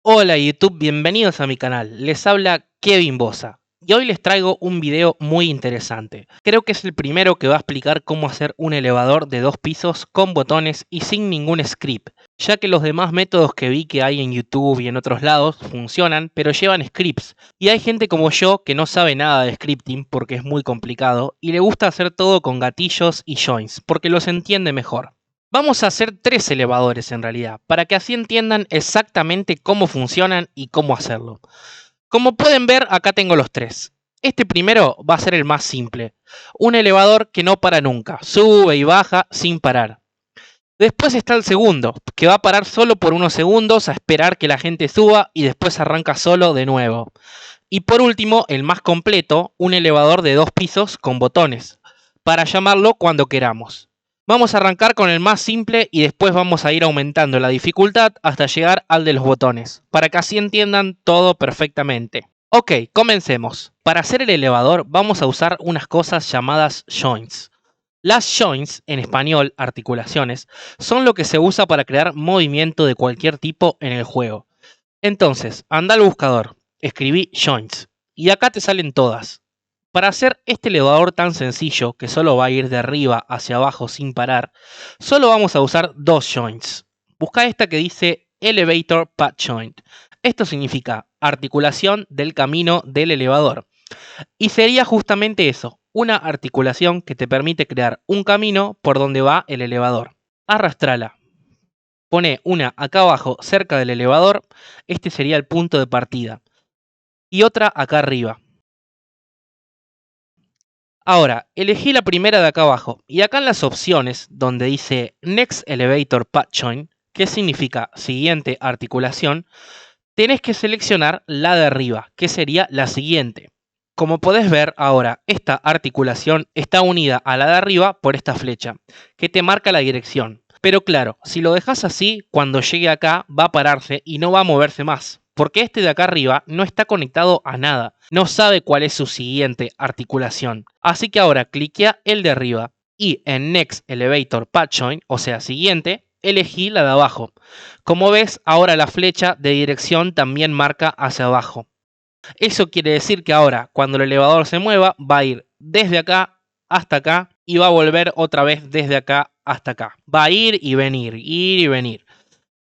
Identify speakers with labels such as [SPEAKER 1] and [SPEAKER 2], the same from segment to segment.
[SPEAKER 1] Hola YouTube, bienvenidos a mi canal. Les habla Kevin Bosa y hoy les traigo un video muy interesante. Creo que es el primero que va a explicar cómo hacer un elevador de 2 pisos con botones y sin ningún script, ya que los demás métodos que vi que hay en YouTube y en otros lados funcionan, pero llevan scripts. Y hay gente como yo que no sabe nada de scripting porque es muy complicado y le gusta hacer todo con gatillos y joins porque los entiende mejor. Vamos a hacer 3 elevadores en realidad, para que así entiendan exactamente cómo funcionan y cómo hacerlo. Como pueden ver, acá tengo los 3. Este primero va a ser el más simple. Un elevador que no para nunca, sube y baja sin parar. Después está el segundo, que va a parar solo por unos segundos a esperar que la gente suba y después arranca solo de nuevo. Y por último, el más completo, un elevador de 2 pisos con botones, para llamarlo cuando queramos. Vamos a arrancar con el más simple y después vamos a ir aumentando la dificultad hasta llegar al de los botones, para que así entiendan todo perfectamente. Ok, comencemos. Para hacer el elevador vamos a usar unas cosas llamadas joints. Las joints, en español articulaciones, son lo que se usa para crear movimiento de cualquier tipo en el juego. Entonces, anda al buscador, escribí joints y acá te salen todas. Para hacer este elevador tan sencillo, que solo va a ir de arriba hacia abajo sin parar, solo vamos a usar 2 joints. Busca esta que dice Elevator Path Joint. Esto significa articulación del camino del elevador. Y sería justamente eso, una articulación que te permite crear un camino por donde va el elevador. Arrastrala. Pone una acá abajo cerca del elevador, este sería el punto de partida. Y otra acá arriba. Ahora, elegí la primera de acá abajo y acá en las opciones donde dice Next Elevator Path Joint, que significa siguiente articulación, tenés que seleccionar la de arriba, que sería la siguiente. Como podés ver ahora, esta articulación está unida a la de arriba por esta flecha, que te marca la dirección. Pero claro, si lo dejas así, cuando llegue acá va a pararse y no va a moverse más, porque este de acá arriba no está conectado a nada, no sabe cuál es su siguiente articulación. Así que ahora cliquea el de arriba y en Next Elevator Path Joint, o sea siguiente, elegí la de abajo. Como ves, ahora la flecha de dirección también marca hacia abajo. Eso quiere decir que ahora, cuando el elevador se mueva, va a ir desde acá hasta acá y va a volver otra vez desde acá hasta acá. Va a ir y venir, ir y venir.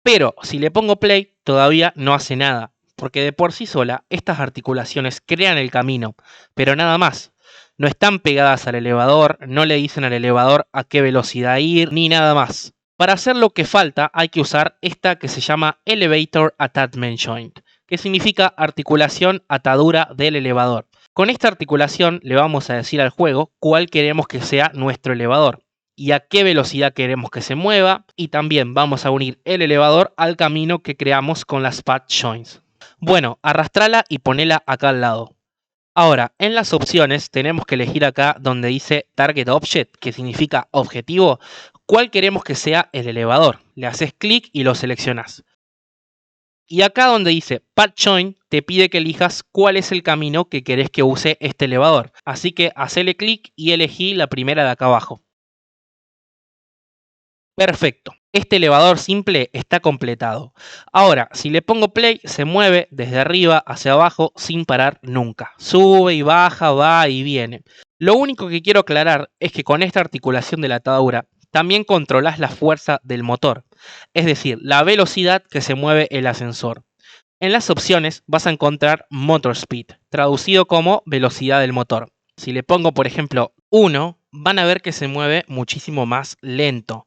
[SPEAKER 1] Pero si le pongo play, todavía no hace nada, porque de por sí sola estas articulaciones crean el camino, pero nada más. No están pegadas al elevador, no le dicen al elevador a qué velocidad ir, ni nada más. Para hacer lo que falta hay que usar esta que se llama Elevator Attachment Joint, que significa articulación atadura del elevador. Con esta articulación le vamos a decir al juego cuál queremos que sea nuestro elevador y a qué velocidad queremos que se mueva, y también vamos a unir el elevador al camino que creamos con las path joints. Bueno, arrastrala y ponela acá al lado. Ahora, en las opciones tenemos que elegir acá donde dice Target Object, que significa objetivo, cuál queremos que sea el elevador. Le haces clic y lo seleccionas. Y acá donde dice Path Joint, te pide que elijas cuál es el camino que querés que use este elevador. Así que hacele clic y elegí la primera de acá abajo. Perfecto. Este elevador simple está completado. Ahora, si le pongo play, se mueve desde arriba hacia abajo sin parar nunca. Sube y baja, va y viene. Lo único que quiero aclarar es que con esta articulación de la atadura también controlas la fuerza del motor, es decir, la velocidad que se mueve el ascensor. En las opciones vas a encontrar Motor Speed, traducido como velocidad del motor. Si le pongo, por ejemplo, 1, van a ver que se mueve muchísimo más lento.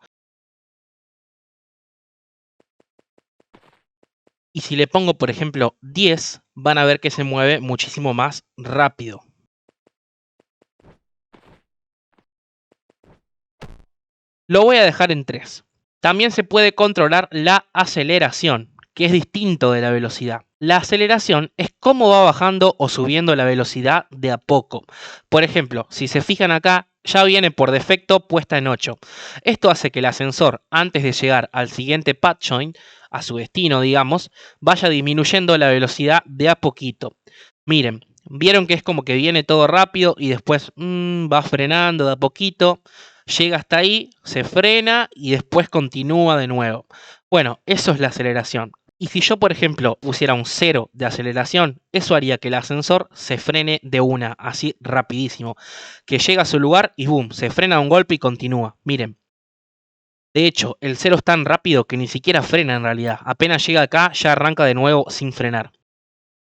[SPEAKER 1] Y si le pongo, por ejemplo, 10, van a ver que se mueve muchísimo más rápido. Lo voy a dejar en 3. También se puede controlar la aceleración, que es distinto de la velocidad. La aceleración es cómo va bajando o subiendo la velocidad de a poco. Por ejemplo, si se fijan acá, ya viene por defecto puesta en 8. Esto hace que el ascensor, antes de llegar al siguiente path joint, a su destino, digamos, vaya disminuyendo la velocidad de a poquito. Miren, vieron que es como que viene todo rápido y después va frenando de a poquito, llega hasta ahí, se frena y después continúa de nuevo. Bueno, eso es la aceleración. Y si yo, por ejemplo, pusiera un 0 de aceleración, eso haría que el ascensor se frene de una, así rapidísimo. Que llega a su lugar y boom, se frena de un golpe y continúa. Miren. De hecho, el 0 es tan rápido que ni siquiera frena en realidad. Apenas llega acá, ya arranca de nuevo sin frenar.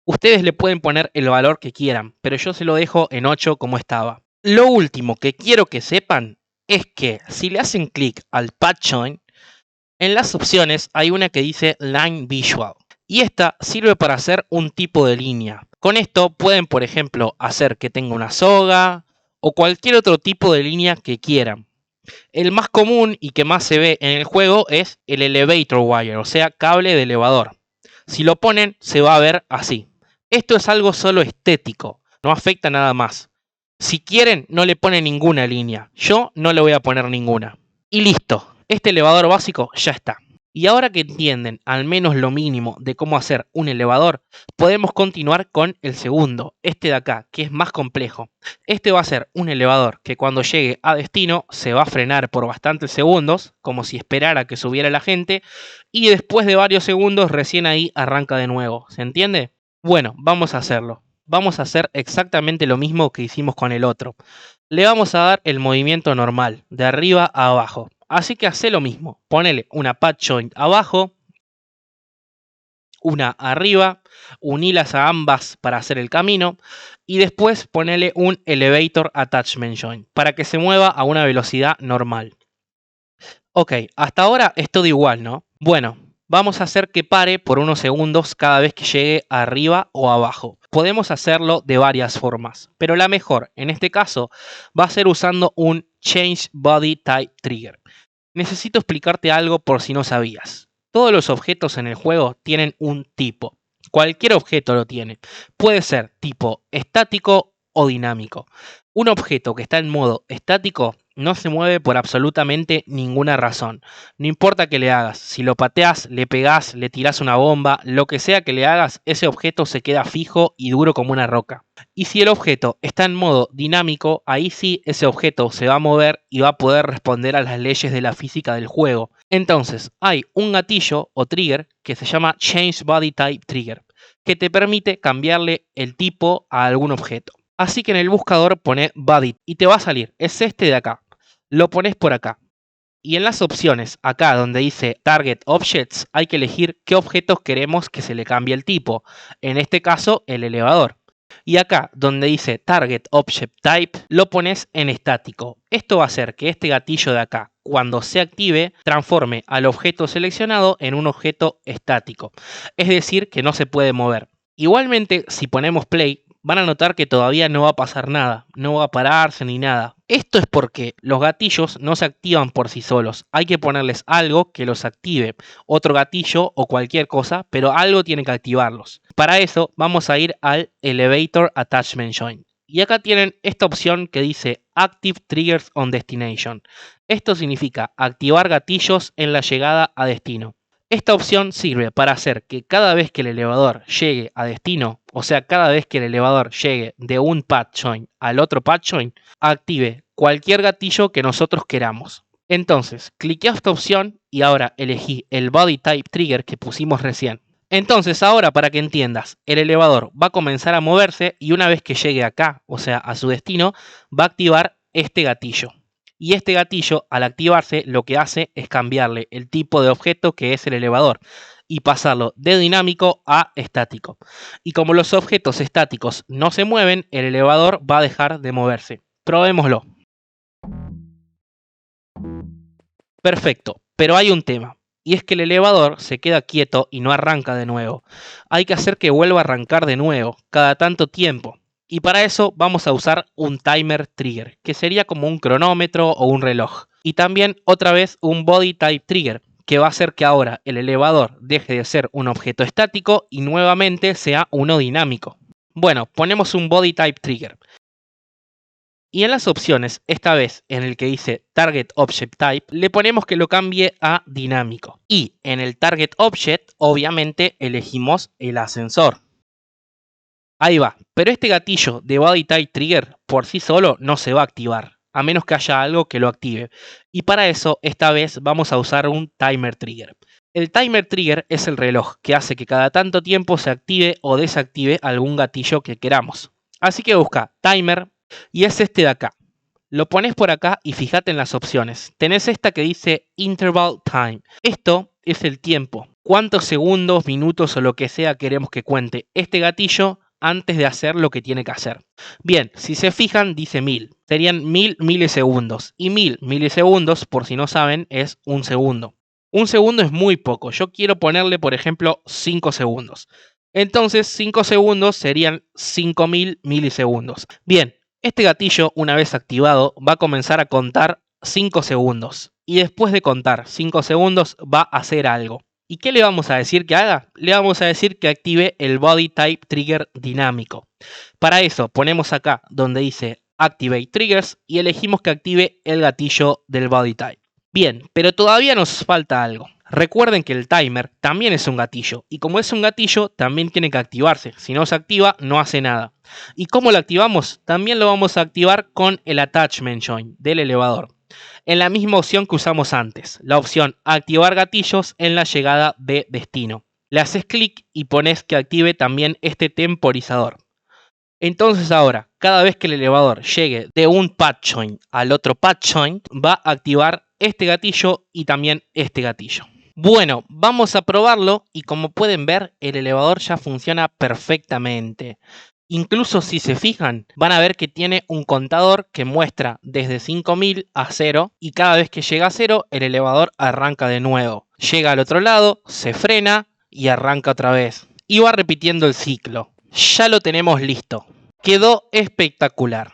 [SPEAKER 1] Ustedes le pueden poner el valor que quieran, pero yo se lo dejo en 8 como estaba. Lo último que quiero que sepan es que si le hacen clic al Patch Joint, en las opciones hay una que dice Line Visual y esta sirve para hacer un tipo de línea. Con esto pueden, por ejemplo, hacer que tenga una soga o cualquier otro tipo de línea que quieran. El más común y que más se ve en el juego es el Elevator Wire, o sea, cable de elevador. Si lo ponen, se va a ver así. Esto es algo solo estético, no afecta nada más. Si quieren, no le ponen ninguna línea. Yo no le voy a poner ninguna. Y listo, este elevador básico ya está. Y ahora que entienden al menos lo mínimo de cómo hacer un elevador, podemos continuar con el segundo, este de acá, que es más complejo. Este va a ser un elevador que cuando llegue a destino se va a frenar por bastantes segundos, como si esperara que subiera la gente, y después de varios segundos recién ahí arranca de nuevo. ¿Se entiende? Bueno, vamos a hacerlo. Vamos a hacer exactamente lo mismo que hicimos con el otro. Le vamos a dar el movimiento normal, de arriba a abajo. Así que hace lo mismo. Ponele una patch joint abajo, una arriba, unilas a ambas para hacer el camino y después ponele un elevator attachment joint para que se mueva a una velocidad normal. Ok, hasta ahora es todo igual, ¿no? Bueno, vamos a hacer que pare por unos segundos cada vez que llegue arriba o abajo. Podemos hacerlo de varias formas, pero la mejor en este caso va a ser usando un Change Body Type Trigger. Necesito explicarte algo por si no sabías. Todos los objetos en el juego tienen un tipo. Cualquier objeto lo tiene. Puede ser tipo estático o dinámico. Un objeto que está en modo estático no se mueve por absolutamente ninguna razón. No importa que le hagas, si lo pateas, le pegás, le tirás una bomba, lo que sea que le hagas, ese objeto se queda fijo y duro como una roca. Y si el objeto está en modo dinámico, ahí sí ese objeto se va a mover y va a poder responder a las leyes de la física del juego. Entonces, hay un gatillo o trigger que se llama Change Body Type Trigger, que te permite cambiarle el tipo a algún objeto. Así que en el buscador pone Body y te va a salir, es este de acá. Lo pones por acá. Y en las opciones, acá donde dice Target Objects, hay que elegir qué objetos queremos que se le cambie el tipo. En este caso, el elevador. Y acá donde dice Target Object Type, lo pones en estático. Esto va a hacer que este gatillo de acá, cuando se active, transforme al objeto seleccionado en un objeto estático. Es decir, que no se puede mover. Igualmente, si ponemos play, van a notar que todavía no va a pasar nada, no va a pararse ni nada. Esto es porque los gatillos no se activan por sí solos, hay que ponerles algo que los active, otro gatillo o cualquier cosa, pero algo tiene que activarlos. Para eso vamos a ir al Elevator Attachment Joint. Y acá tienen esta opción que dice Active Triggers on Destination. Esto significa activar gatillos en la llegada a destino. Esta opción sirve para hacer que cada vez que el elevador llegue a destino, o sea, cada vez que el elevador llegue de un patch joint al otro patch joint, active cualquier gatillo que nosotros queramos. Entonces, cliquea esta opción y ahora elegí el Body Type Trigger que pusimos recién. Entonces, ahora para que entiendas, el elevador va a comenzar a moverse y una vez que llegue acá, o sea, a su destino, va a activar este gatillo. Y este gatillo, al activarse, lo que hace es cambiarle el tipo de objeto que es el elevador y pasarlo de dinámico a estático. Y como los objetos estáticos no se mueven, el elevador va a dejar de moverse. Probémoslo. Perfecto, pero hay un tema. Y es que el elevador se queda quieto y no arranca de nuevo. Hay que hacer que vuelva a arrancar de nuevo, cada tanto tiempo. Y para eso vamos a usar un timer trigger, que sería como un cronómetro o un reloj. Y también otra vez un body type trigger, que va a hacer que ahora el elevador deje de ser un objeto estático y nuevamente sea uno dinámico. Bueno, ponemos un body type trigger. Y en las opciones, esta vez en el que dice Target Object Type, le ponemos que lo cambie a dinámico. Y en el Target Object, obviamente, elegimos el ascensor. Ahí va, pero este gatillo de Body Type Trigger por sí solo no se va a activar, a menos que haya algo que lo active. Y para eso, esta vez vamos a usar un Timer Trigger. El timer trigger es el reloj que hace que cada tanto tiempo se active o desactive algún gatillo que queramos. Así que busca timer y es este de acá. Lo pones por acá y fíjate en las opciones. Tenés esta que dice interval time. Esto es el tiempo. Cuántos segundos, minutos o lo que sea queremos que cuente este gatillo antes de hacer lo que tiene que hacer. Bien, si se fijan dice 1000. Serían 1000 milisegundos. Y 1000 milisegundos, por si no saben, es un segundo. Un segundo es muy poco. Yo quiero ponerle, por ejemplo, 5 segundos. Entonces 5 segundos serían 5000 milisegundos. Bien, este gatillo, una vez activado, va a comenzar a contar 5 segundos. Y después de contar 5 segundos va a hacer algo. ¿Y qué le vamos a decir que haga? Le vamos a decir que active el Body Type Trigger dinámico. Para eso ponemos acá donde dice Activate Triggers y elegimos que active el gatillo del Body Type. Bien, pero todavía nos falta algo. Recuerden que el timer también es un gatillo y como es un gatillo también tiene que activarse. Si no se activa no hace nada. ¿Y cómo lo activamos? También lo vamos a activar con el Attachment Joint del elevador. En la misma opción que usamos antes, la opción activar gatillos en la llegada de destino. Le haces clic y pones que active también este temporizador. Entonces ahora, cada vez que el elevador llegue de un patch joint al otro patch joint, va a activar este gatillo y también este gatillo. Bueno, vamos a probarlo y como pueden ver, el elevador ya funciona perfectamente. Incluso si se fijan, van a ver que tiene un contador que muestra desde 5000 a 0 y cada vez que llega a 0, el elevador arranca de nuevo. Llega al otro lado, se frena y arranca otra vez. Y va repitiendo el ciclo. Ya lo tenemos listo. Quedó espectacular.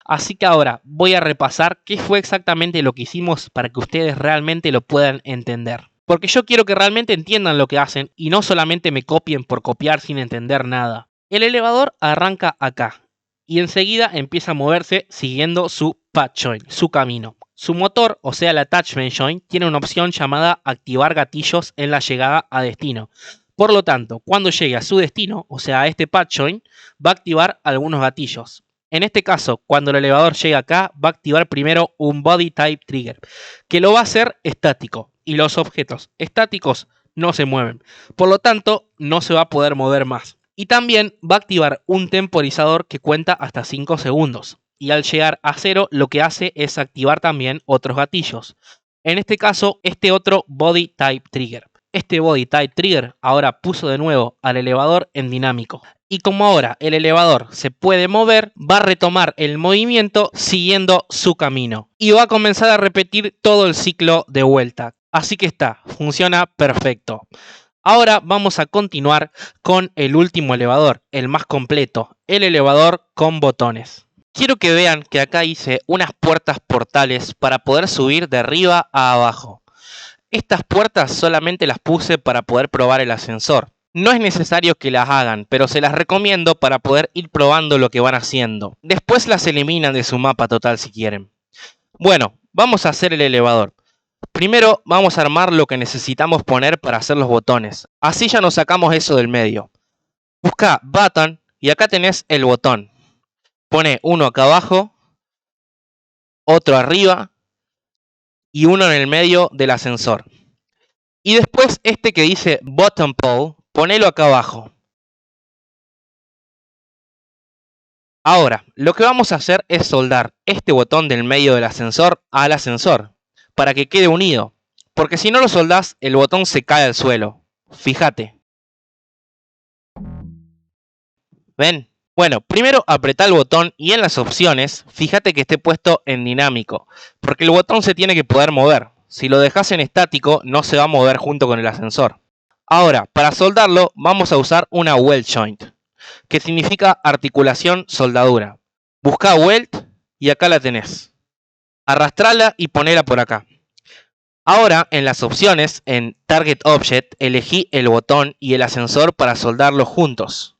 [SPEAKER 1] Así que ahora voy a repasar qué fue exactamente lo que hicimos para que ustedes realmente lo puedan entender. Porque yo quiero que realmente entiendan lo que hacen y no solamente me copien por copiar sin entender nada. El elevador arranca acá y enseguida empieza a moverse siguiendo su patch joint, su camino. Su motor, o sea el attachment joint, tiene una opción llamada activar gatillos en la llegada a destino. Por lo tanto, cuando llegue a su destino, o sea a este patch joint, va a activar algunos gatillos. En este caso, cuando el elevador llegue acá, va a activar primero un Body Type Trigger, que lo va a hacer estático, y los objetos estáticos no se mueven. Por lo tanto, no se va a poder mover más. Y también va a activar un temporizador que cuenta hasta 5 segundos. Y al llegar a 0, lo que hace es activar también otros gatillos. En este caso, este otro Body Type Trigger. Este Body Type Trigger ahora puso de nuevo al elevador en dinámico. Y como ahora el elevador se puede mover, va a retomar el movimiento siguiendo su camino. Y va a comenzar a repetir todo el ciclo de vuelta. Así que funciona perfecto. Ahora vamos a continuar con el último elevador, el más completo, el elevador con botones. Quiero que vean que acá hice unas puertas portales para poder subir de arriba a abajo. Estas puertas solamente las puse para poder probar el ascensor. No es necesario que las hagan, pero se las recomiendo para poder ir probando lo que van haciendo. Después las eliminan de su mapa total si quieren. Bueno, vamos a hacer el elevador. Primero vamos a armar lo que necesitamos poner para hacer los botones. Así ya nos sacamos eso del medio. Busca button y acá tenés el botón. Pone uno acá abajo, otro arriba y uno en el medio del ascensor. Y después este que dice button pole, ponelo acá abajo. Ahora, lo que vamos a hacer es soldar este botón del medio del ascensor al ascensor, para que quede unido, porque si no lo soldás, el botón se cae al suelo. Fíjate. ¿Ven? Bueno, primero apretá el botón y en las opciones, fíjate que esté puesto en dinámico, porque el botón se tiene que poder mover. Si lo dejas en estático, no se va a mover junto con el ascensor. Ahora, para soldarlo, vamos a usar una weld joint, que significa articulación soldadura. Busca weld y acá la tenés. Arrastrala y ponela por acá. Ahora, en las opciones, en Target Object, elegí el botón y el ascensor para soldarlos juntos.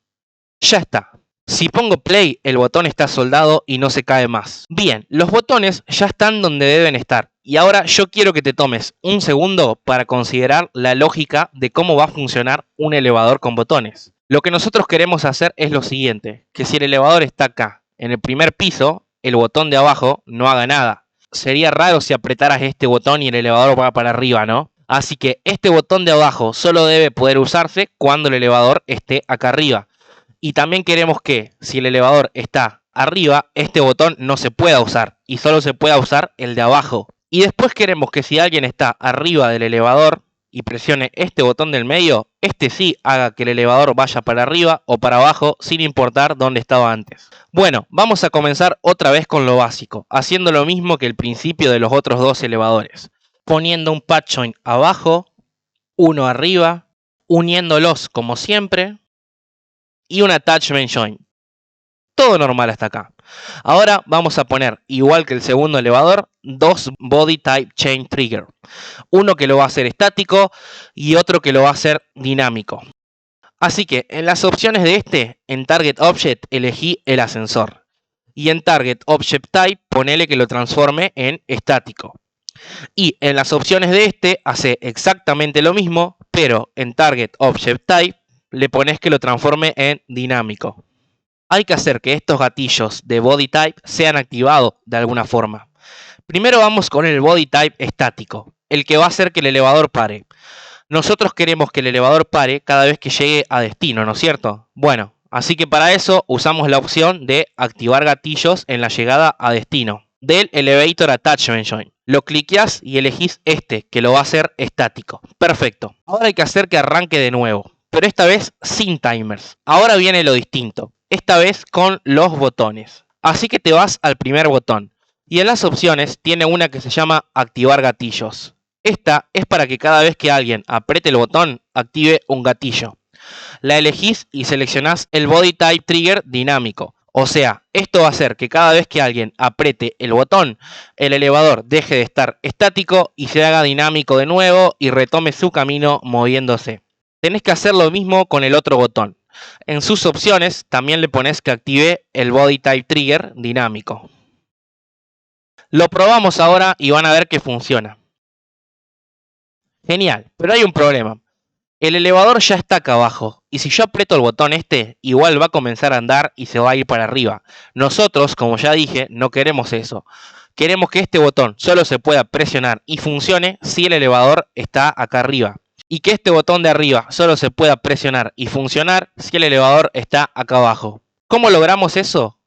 [SPEAKER 1] Ya está. Si pongo play, el botón está soldado y no se cae más. Bien, los botones ya están donde deben estar. Y ahora yo quiero que te tomes un segundo para considerar la lógica de cómo va a funcionar un elevador con botones. Lo que nosotros queremos hacer es lo siguiente, que si el elevador está acá, en el primer piso, el botón de abajo no haga nada. Sería raro si apretaras este botón y el elevador va para arriba, ¿no? Así que este botón de abajo solo debe poder usarse cuando el elevador esté acá arriba. Y también queremos que si el elevador está arriba, este botón no se pueda usar y solo se pueda usar el de abajo. Y después queremos que si alguien está arriba del elevador y presione este botón del medio, este sí haga que el elevador vaya para arriba o para abajo sin importar dónde estaba antes. Bueno, vamos a comenzar otra vez con lo básico, haciendo lo mismo que el principio de los otros dos elevadores. Poniendo un patch joint abajo, uno arriba, uniéndolos como siempre y un attachment joint. Todo normal hasta acá. Ahora vamos a poner, igual que el segundo elevador, dos body type chain trigger. Uno que lo va a hacer estático y otro que lo va a hacer dinámico. Así que en las opciones de este, en Target Object elegí el ascensor. Y en Target Object Type ponele que lo transforme en estático. Y en las opciones de este hace exactamente lo mismo, pero en Target Object Type le pones que lo transforme en dinámico. Hay que hacer que estos gatillos de Body Type sean activados de alguna forma. Primero vamos con el Body Type estático, el que va a hacer que el elevador pare. Nosotros queremos que el elevador pare cada vez que llegue a destino, ¿no es cierto? Bueno, así que para eso usamos la opción de activar gatillos en la llegada a destino del Elevator Attachment Joint. Lo cliqueas y elegís este, que lo va a hacer estático. Perfecto. Ahora hay que hacer que arranque de nuevo, pero esta vez sin timers. Ahora viene lo distinto. Esta vez con los botones. Así que te vas al primer botón. Y en las opciones tiene una que se llama activar gatillos. Esta es para que cada vez que alguien apriete el botón, active un gatillo. La elegís y seleccionás el Body Type Trigger dinámico. O sea, esto va a hacer que cada vez que alguien apriete el botón, el elevador deje de estar estático y se haga dinámico de nuevo y retome su camino moviéndose. Tenés que hacer lo mismo con el otro botón. En sus opciones también le pones que active el Body Type Trigger dinámico. Lo probamos ahora y van a ver que funciona. Genial, pero hay un problema. El elevador ya está acá abajo y si yo aprieto el botón este, igual va a comenzar a andar y se va a ir para arriba. Nosotros, como ya dije, no queremos eso. Queremos que este botón solo se pueda presionar y funcione si el elevador está acá arriba. Y que este botón de arriba solo se pueda presionar y funcionar si el elevador está acá abajo. ¿Cómo logramos eso?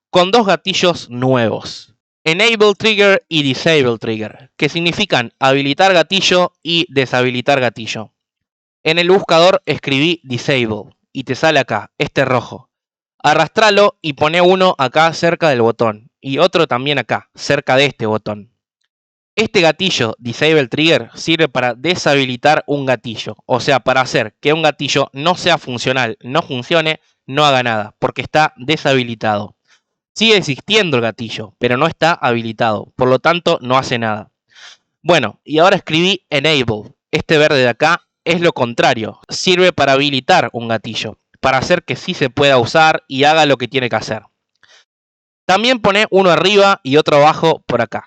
[SPEAKER 1] Con dos gatillos nuevos. Enable Trigger y Disable Trigger, que significan habilitar gatillo y deshabilitar gatillo. En el buscador escribí Disable y te sale acá, este rojo. Arrastralo y pone uno acá cerca del botón y otro también acá, cerca de este botón. Este gatillo Disable Trigger sirve para deshabilitar un gatillo, o sea, para hacer que un gatillo no sea funcional, no funcione, no haga nada, porque está deshabilitado. Sigue existiendo el gatillo, pero no está habilitado, por lo tanto no hace nada. Bueno, y ahora escribí Enable. Este verde de acá es lo contrario, sirve para habilitar un gatillo, para hacer que sí se pueda usar y haga lo que tiene que hacer. También pone uno arriba y otro abajo por acá.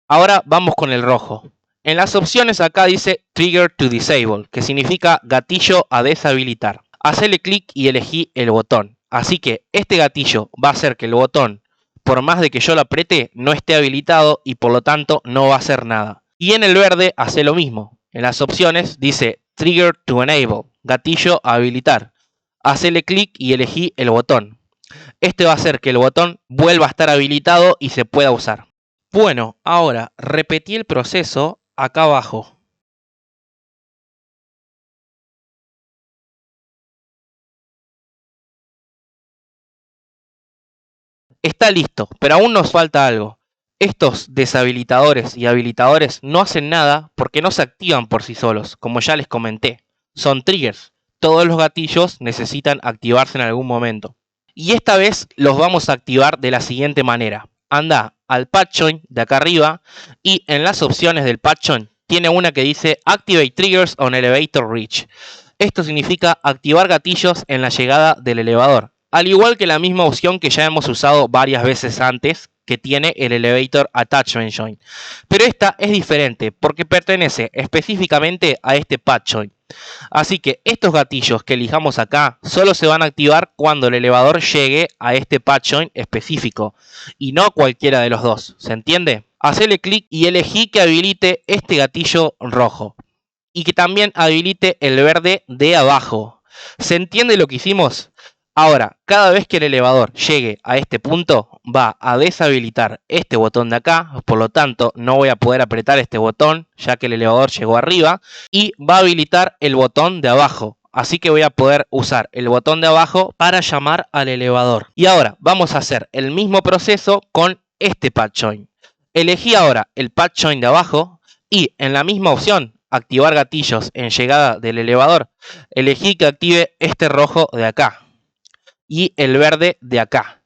[SPEAKER 1] Ahora vamos con el rojo. En las opciones acá dice Trigger to Disable, que significa gatillo a deshabilitar. Hacele clic y elegí el botón. Así que este gatillo va a hacer que el botón, por más de que yo lo apriete, no esté habilitado y por lo tanto no va a hacer nada. Y en el verde hace lo mismo. En las opciones dice Trigger to Enable, gatillo a habilitar. Hacele clic y elegí el botón. Este va a hacer que el botón vuelva a estar habilitado y se pueda usar. Bueno, ahora repetí el proceso acá abajo. Está listo, pero aún nos falta algo. Estos deshabilitadores y habilitadores no hacen nada porque no se activan por sí solos, como ya les comenté. Son triggers. Todos los gatillos necesitan activarse en algún momento. Y esta vez los vamos a activar de la siguiente manera. Anda al patch joint de acá arriba y en las opciones del patch joint tiene una que dice Activate Triggers on Elevator Reach. Esto significa activar gatillos en la llegada del elevador, al igual que la misma opción que ya hemos usado varias veces antes, que tiene el Elevator Attachment Joint. Pero esta es diferente porque pertenece específicamente a este patch joint. Así que estos gatillos que elijamos acá solo se van a activar cuando el elevador llegue a este patch joint específico y no cualquiera de los dos, ¿se entiende? Hacele clic y elegí que habilite este gatillo rojo. y que también habilite el verde de abajo. ¿Se entiende lo que hicimos? Ahora, cada vez que el elevador llegue a este punto, va a deshabilitar este botón de acá, por lo tanto no voy a poder apretar este botón ya que el elevador llegó arriba, y va a habilitar el botón de abajo. Así que voy a poder usar el botón de abajo para llamar al elevador. Y ahora vamos a hacer el mismo proceso con este patch join. Elegí ahora el patch join de abajo y en la misma opción, activar gatillos en llegada del elevador, elegí que active este rojo de acá y el verde de acá.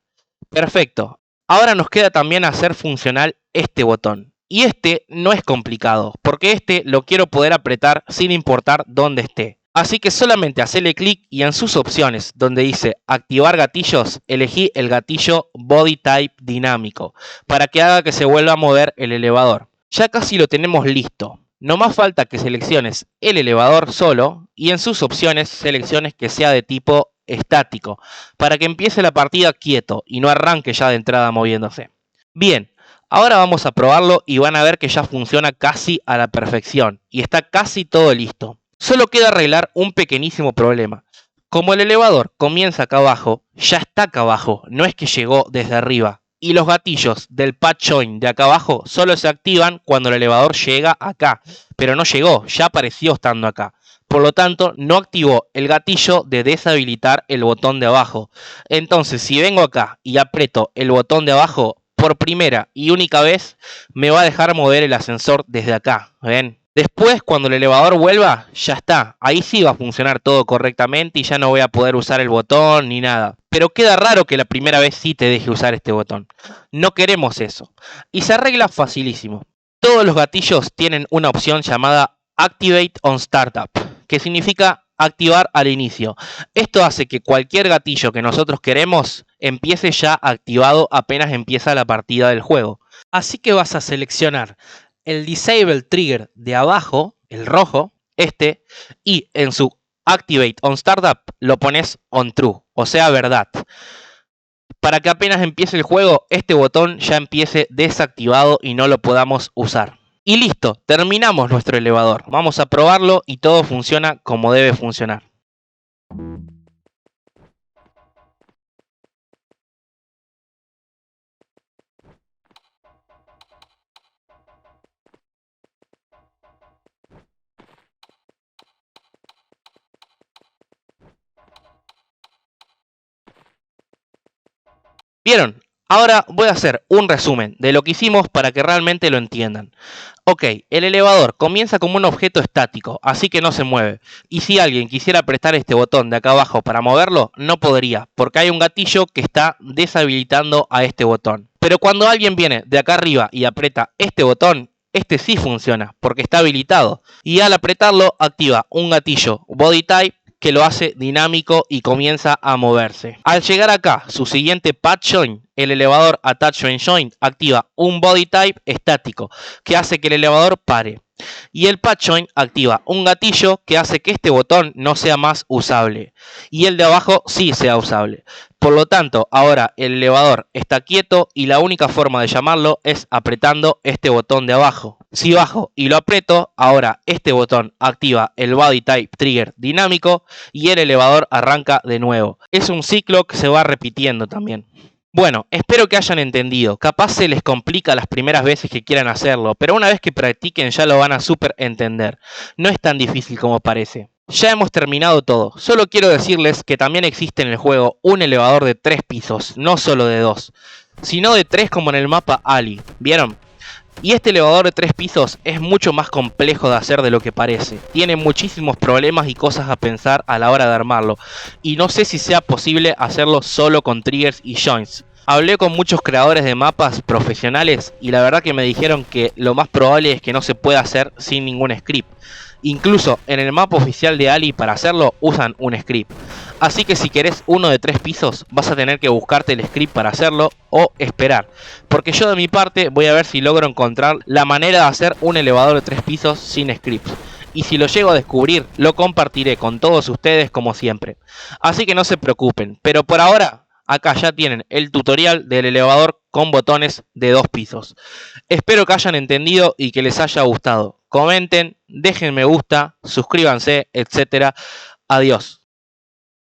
[SPEAKER 1] Perfecto. Ahora nos queda también hacer funcional este botón. Y este no es complicado, porque este lo quiero poder apretar sin importar dónde esté. Así que solamente hacerle clic y en sus opciones, donde dice activar gatillos, elegí el gatillo Body Type dinámico, para que haga que se vuelva a mover el elevador. Ya casi lo tenemos listo. No más falta que selecciones el elevador solo y en sus opciones selecciones que sea de tipo estático, para que empiece la partida quieto y no arranque ya de entrada moviéndose. Bien, ahora vamos a probarlo y van a ver que ya funciona casi a la perfección y está casi todo listo. Solo queda arreglar un pequeñísimo problema. Como el elevador comienza acá abajo, ya está acá abajo, no es que llegó desde arriba. Y los gatillos del patch join de acá abajo solo se activan cuando el elevador llega acá. Pero no llegó, ya apareció estando acá. Por lo tanto, no activó el gatillo de deshabilitar el botón de abajo. Entonces, si vengo acá y aprieto el botón de abajo, por primera y única vez, me va a dejar mover el ascensor desde acá. ¿Ven? Después, cuando el elevador vuelva, ya está. Ahí sí va a funcionar todo correctamente y ya no voy a poder usar el botón ni nada. Pero queda raro que la primera vez sí te deje usar este botón. No queremos eso. Y se arregla facilísimo. Todos los gatillos tienen una opción llamada Activate on Startup, que significa activar al inicio. Esto hace que cualquier gatillo que nosotros queremos empiece ya activado apenas empieza la partida del juego. Así que vas a seleccionar el Disable Trigger de abajo, el rojo, y en su Activate on Startup lo pones on True, o sea, verdad. Para que apenas empiece el juego, este botón ya empiece desactivado y no lo podamos usar. Y listo, terminamos nuestro elevador. Vamos a probarlo y todo funciona como debe funcionar. ¿Vieron? Ahora voy a hacer un resumen de lo que hicimos para que realmente lo entiendan. Ok, el elevador comienza como un objeto estático, así que no se mueve. Y si alguien quisiera apretar este botón de acá abajo para moverlo, no podría, porque hay un gatillo que está deshabilitando a este botón. Pero cuando alguien viene de acá arriba y aprieta este botón, este sí funciona, porque está habilitado. Y al apretarlo, activa un gatillo Body Type que lo hace dinámico y comienza a moverse. Al llegar acá, su siguiente patch join, el elevador Attachment Join activa un Body Type estático que hace que el elevador pare. Y el patch join activa un gatillo que hace que este botón no sea más usable. Y el de abajo sí sea usable. Por lo tanto, ahora el elevador está quieto y la única forma de llamarlo es apretando este botón de abajo. Si bajo y lo aprieto, ahora este botón activa el Body Type Trigger dinámico y el elevador arranca de nuevo. Es un ciclo que se va repitiendo también. Bueno, espero que hayan entendido. Capaz se les complica las primeras veces que quieran hacerlo, pero una vez que practiquen ya lo van a súper entender. No es tan difícil como parece. Ya hemos terminado todo. Solo quiero decirles que también existe en el juego un elevador de 3 pisos, no solo de 2, sino de 3 como en el mapa Ali. ¿Vieron? Y este elevador de 3 pisos es mucho más complejo de hacer de lo que parece. Tiene muchísimos problemas y cosas a pensar a la hora de armarlo. Y no sé si sea posible hacerlo solo con triggers y joins. Hablé con muchos creadores de mapas profesionales y la verdad que me dijeron que lo más probable es que no se pueda hacer sin ningún script. Incluso en el mapa oficial de Ali para hacerlo usan un script. Así que si querés uno de 3 pisos vas a tener que buscarte el script para hacerlo o esperar. Porque yo de mi parte voy a ver si logro encontrar la manera de hacer un elevador de 3 pisos sin scripts. Y si lo llego a descubrir lo compartiré con todos ustedes como siempre. Así que no se preocupen, pero por ahora acá ya tienen el tutorial del elevador con botones de 2 pisos. Espero que hayan entendido y que les haya gustado. comenten, dejen me gusta, suscríbanse, etcétera. Adiós.